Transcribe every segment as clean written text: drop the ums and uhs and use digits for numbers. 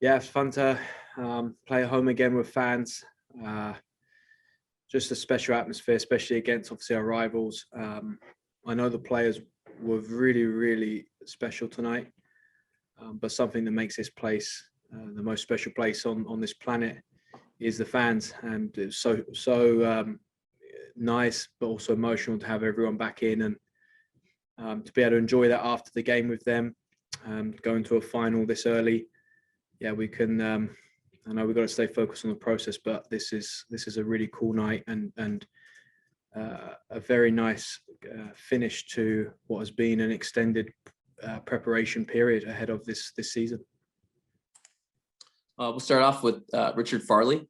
Yeah, it's fun to play at home again with fans. Uh, just a special atmosphere, especially against obviously our rivals. I know the players were really, really special tonight, but something that makes this place the most special place on this planet is the fans, and it's so nice, but also emotional to have everyone back in and to be able to enjoy that after the game with them, going to a final this early. Yeah, we can. I know we've got to stay focused on the process, but this is a really cool night and a very nice finish to what has been an extended preparation period ahead of this season. We'll start off with Richard Farley.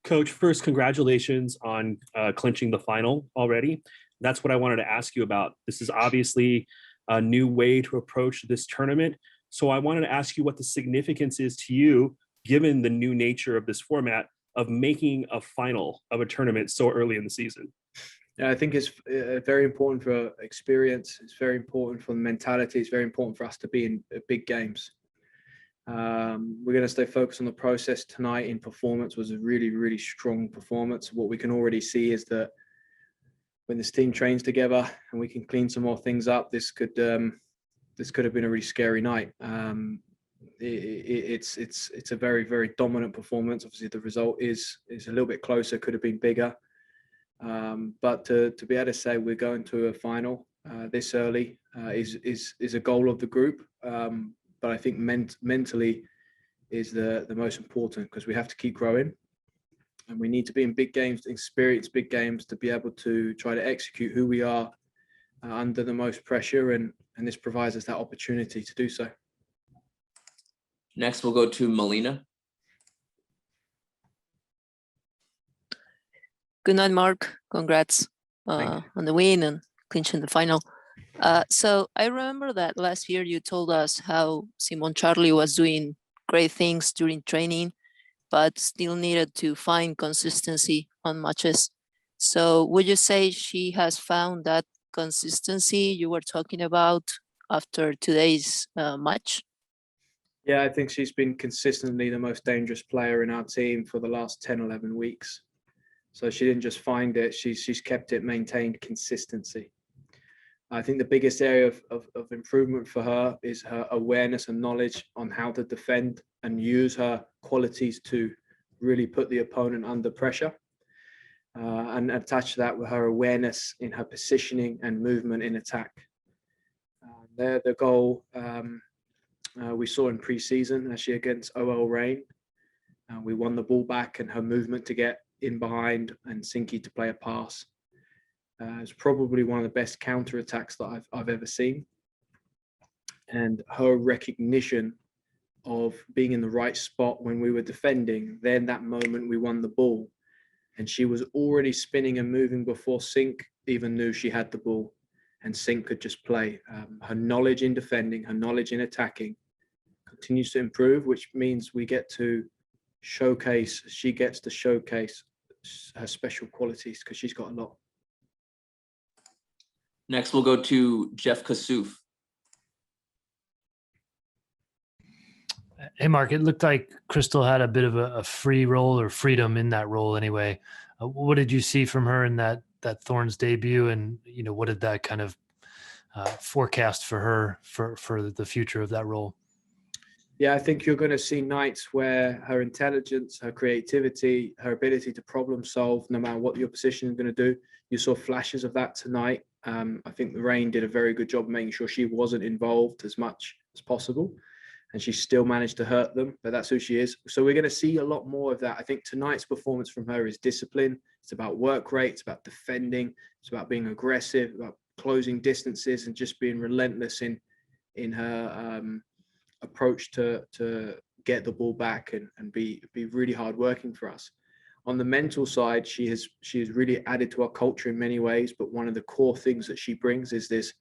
Coach, first, congratulations on clinching the final already. That's what I wanted to ask you about. This is obviously a new way to approach this tournament. So I wanted to ask you what the significance is to you, given the new nature of this format, of making a final of a tournament so early in the season. Yeah, I think it's very important for experience. It's very important for the mentality. It's very important for us to be in big games. We're going to stay focused on the process tonight. In performance was a really, really strong performance. What we can already see is that when this team trains together and we can clean some more things up, this could have been a really scary night. It's a very, very dominant performance. Obviously, the result is a little bit closer. Could have been bigger, but to be able to say we're going to a final this early is a goal of the group. But I think mentally is the most important, because we have to keep growing and we need to be in big games, experience big games, to be able to try to execute who we are under the most pressure, and this provides us that opportunity to do so. Next, we'll go to Melina. Good night, Mark. Congrats on the win and clinching the final. So I remember that last year you told us how Simon Charlie was doing great things during training, but still needed to find consistency on matches. So would you say she has found that consistency you were talking about after today's match? Yeah, I think she's been consistently the most dangerous player in our team for the last 10, 11 weeks. So she didn't just find it, she's kept it, maintained consistency. I think the biggest area of improvement for her is her awareness and knowledge on how to defend and use her qualities to really put the opponent under pressure. And attach that with her awareness in her positioning and movement in attack. They're the goal we saw in pre-season, actually against OL Reign. We won the ball back, and her movement to get in behind and Sinky to play a pass. It's probably one of the best counter-attacks that I've ever seen. And her recognition of being in the right spot when we were defending, then that moment we won the ball. And she was already spinning and moving before Sink even knew she had the ball, and Sink could just play. Her knowledge in defending, her knowledge in attacking continues to improve, which means we get to showcase, she gets to showcase her special qualities, because she's got a lot. Next, we'll go to Jeff Kassouf. Hey, Mark, it looked like Crystal had a bit of a free role, or freedom in that role anyway. What did you see from her in that Thorns debut? And, what did that kind of forecast for her for the future of that role? Yeah, I think you're going to see nights where her intelligence, her creativity, her ability to problem solve, no matter what the opposition is going to do. You saw flashes of that tonight. I think the Rain did a very good job making sure she wasn't involved as much as possible, and she still managed to hurt them, but that's who she is. So we're going to see a lot more of that. I think tonight's performance from her is discipline. It's about work rate. It's about defending. It's about being aggressive, about closing distances, and just being relentless in her approach to get the ball back and be really hard working for us. On the mental side, she has really added to our culture in many ways, but one of the core things that she brings is this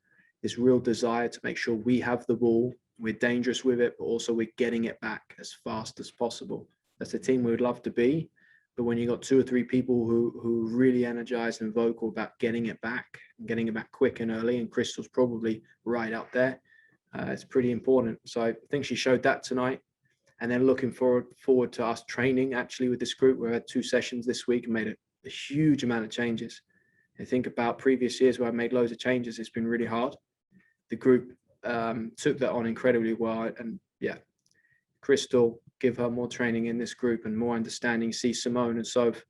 real desire to make sure we have the ball, we're dangerous with it, but also we're getting it back as fast as possible. That's the team we would love to be, but when you got two or three people who really energized and vocal about getting it back quick and early, and Crystal's probably right up there, It's pretty important. So I think she showed that tonight. And then looking forward to us training actually with this group. We had 2 sessions this week and made a huge amount of changes. I think about previous years where I made loads of changes, it's been really hard. The group took that on incredibly well. And yeah, Crystal, give her more training in this group and more understanding. See Simone and Soph,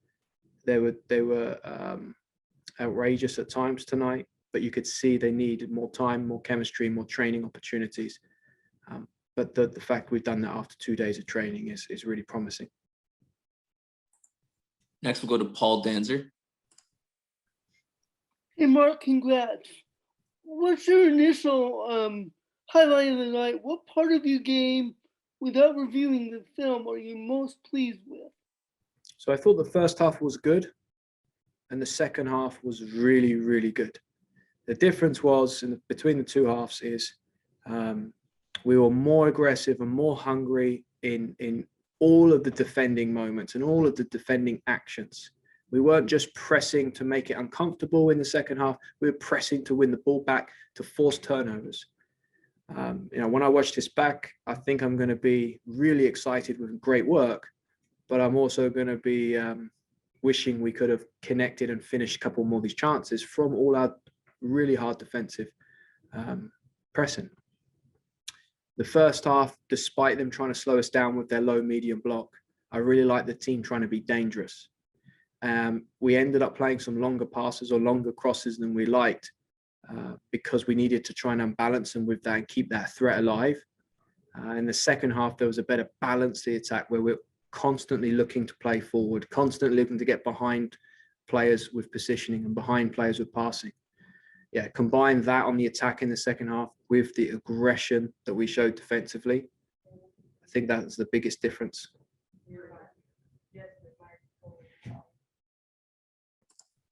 they were outrageous at times tonight, but you could see they needed more time, more chemistry, more training opportunities. But the fact we've done that after 2 days of training is really promising. Next, we'll go to Paul Danzer. Hey, Mark, congrats. What's your initial highlight of the night? What part of your game, without reviewing the film, are you most pleased with? So I thought the first half was good, and the second half was really, really good. The difference was between the 2 halves is we were more aggressive and more hungry in all of the defending moments and all of the defending actions. We weren't just pressing to make it uncomfortable in the second half. We were pressing to win the ball back, to force turnovers. When I watch this back, I think I'm going to be really excited with great work, but I'm also going to be wishing we could have connected and finished a couple more of these chances from all our really hard defensive pressing. The first half, despite them trying to slow us down with their low medium block, I really like the team trying to be dangerous. We ended up playing some longer passes or longer crosses than we liked because we needed to try and unbalance them with that and keep that threat alive. In the second half, there was a better balance to the attack where we're constantly looking to play forward, constantly looking to get behind players with positioning and behind players with passing. Yeah, combine that on the attack in the second half with the aggression that we showed defensively. I think that's the biggest difference.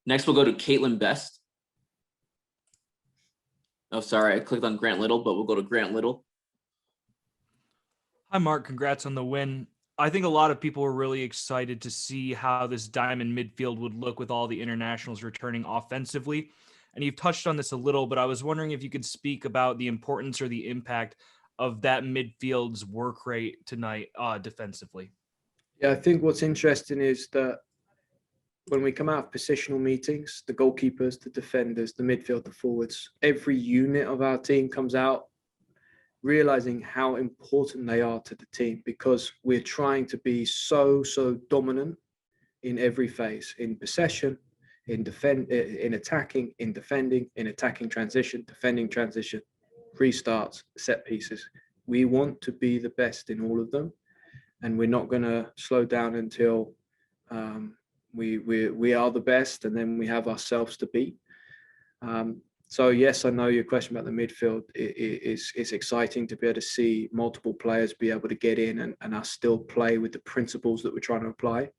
Next, we'll go to Caitlin Best. Oh, sorry, I clicked on Grant Little, but we'll go to Grant Little. Hi, Mark. Congrats on the win. I think a lot of people were really excited to see how this diamond midfield would look with all the internationals returning offensively. And you've touched on this a little, but I was wondering if you could speak about the importance or the impact of that midfield's work rate tonight defensively. Yeah, I think what's interesting is that when we come out of positional meetings, the goalkeepers, the defenders, the midfield, the forwards, every unit of our team comes out realizing how important they are to the team, because we're trying to be so dominant in every phase, in possession, in attacking, in defending, in attacking transition, defending transition, restarts, set pieces. We want to be the best in all of them, and we're not going to slow down until we are the best, and then we have ourselves to beat. So yes, I know your question about the midfield. It's exciting to be able to see multiple players be able to get in and us still play with the principles that we're trying to apply.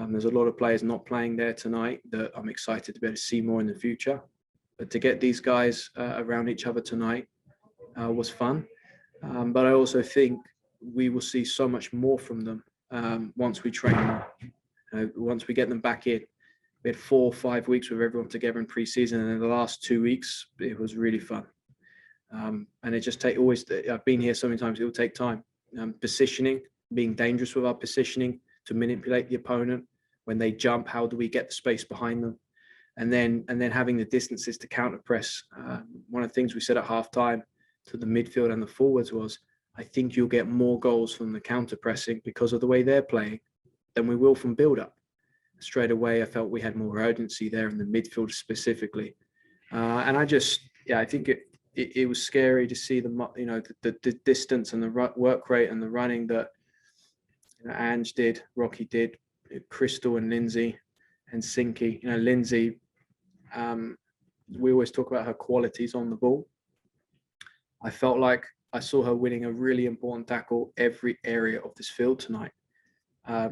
There's a lot of players not playing there tonight that I'm excited to be able to see more in the future. But to get these guys around each other tonight was fun. But I also think we will see so much more from them once we train them. Once we get them back in. We had 4 or 5 weeks with everyone together in pre-season, and in the last 2 weeks, it was really fun. And it just I've been here so many times, it will take time. Positioning, being dangerous with our positioning to manipulate the opponent. When they jump, how do we get the space behind them? And then having the distances to counter press. One of the things we said at halftime to the midfield and the forwards was, I think you'll get more goals from the counter pressing because of the way they're playing than we will from build up. Straight away, I felt we had more urgency there in the midfield specifically. And I think it was scary to see the distance and the work rate and the running that Ange did, Rocky did, Crystal and Lindsey and Sinky. Lindsey, we always talk about her qualities on the ball. I felt like I saw her winning a really important tackle every area of this field tonight.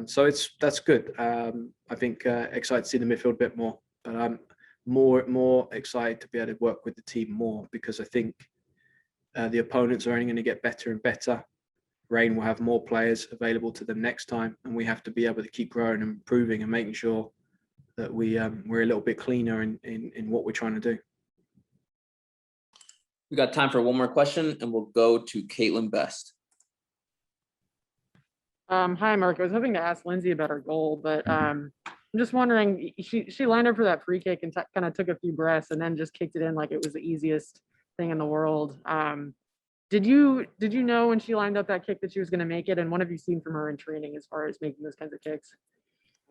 So that's good. I think excited to see the midfield a bit more, but I'm more excited to be able to work with the team more, because I think the opponents are only going to get better and better. Reign will have more players available to them next time, and we have to be able to keep growing and improving and making sure that we're a little bit cleaner in what we're trying to do. We got time for one more question, and we'll go to Caitlin Best. Hi, Mark. I was hoping to ask Lindsey about her goal, but I'm just wondering, she lined up for that free kick and kind of took a few breaths and then just kicked it in like it was the easiest thing in the world. Did you know when she lined up that kick that she was going to make it? And what have you seen from her in training as far as making those kinds of kicks?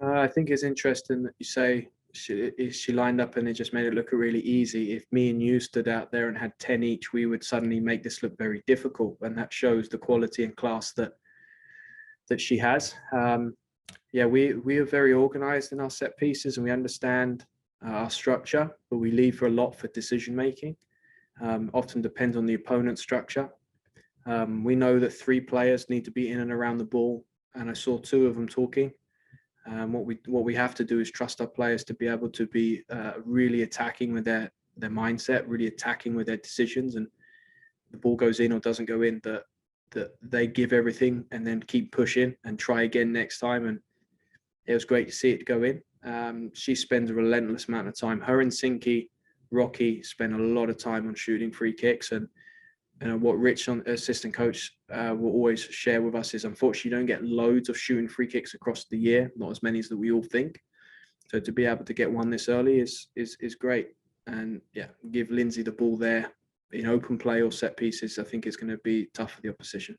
I think it's interesting that you say she lined up and it just made it look really easy. If me and you stood out there and had 10 each, we would suddenly make this look very difficult. And that shows the quality and class that she has. Yeah, we are very organized in our set pieces and we understand our structure, but we leave a lot for decision making. Often depends on the opponent's structure. We know that 3 players need to be in and around the ball, and I saw 2 of them talking. What we have to do is trust our players to be able to be really attacking with their mindset, really attacking with their decisions, and the ball goes in or doesn't go in, that they give everything and then keep pushing and try again next time. And it was great to see it go in. She spends a relentless amount of time. Her and Sinky, Rocky spend a lot of time on shooting free kicks, and what Rich, assistant coach, will always share with us is, unfortunately, you don't get loads of shooting free kicks across the year, not as many as that we all think. So to be able to get one this early is great. And yeah, give Lindsey the ball there in open play or set pieces. I think it's going to be tough for the opposition.